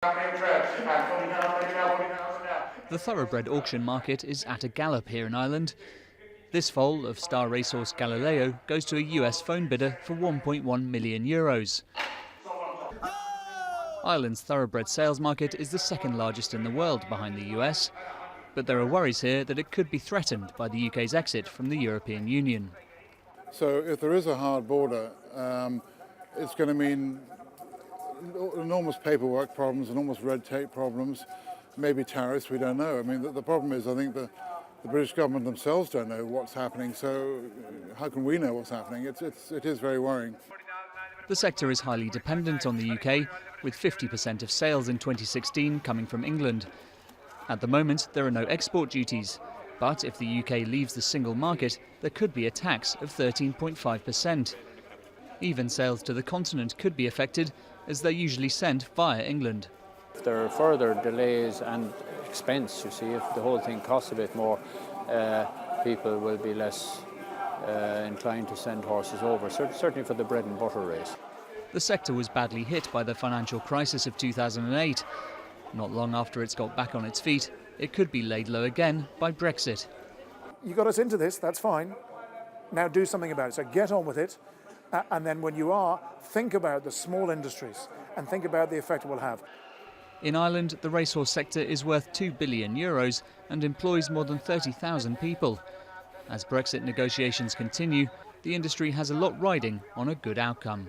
The thoroughbred auction market is at a gallop here in Ireland. This foal of star racehorse Galileo goes to a US phone bidder for €1.1 million. Ireland's thoroughbred sales market is the second largest in the world behind the US, but there are worries here that it could be threatened by the UK's exit from the European Union. So if there is a hard border, it's going to mean enormous paperwork problems, enormous red tape problems, maybe tariffs, we don't know. I mean, the problem is I think the British government themselves don't know what's happening, so how can we know what's happening? It is very worrying. The sector is highly dependent on the UK, with 50% of sales in 2016 coming from England. At the moment, there are no export duties, but if the UK leaves the single market, there could be a tax of 13.5%. Even sales to the continent could be affected, as they're usually sent via England. If there are further delays and expense, you see, if the whole thing costs a bit more, people will be less inclined to send horses over, certainly for the bread and butter race. The sector was badly hit by the financial crisis of 2008. Not long after it's got back on its feet, it could be laid low again by Brexit. You got us into this, that's fine. Now do something about it. So get on with it. And then when you are, think about the small industries and think about the effect it will have. In Ireland, the racehorse sector is worth €2 billion and employs more than 30,000 people. As Brexit negotiations continue, the industry has a lot riding on a good outcome.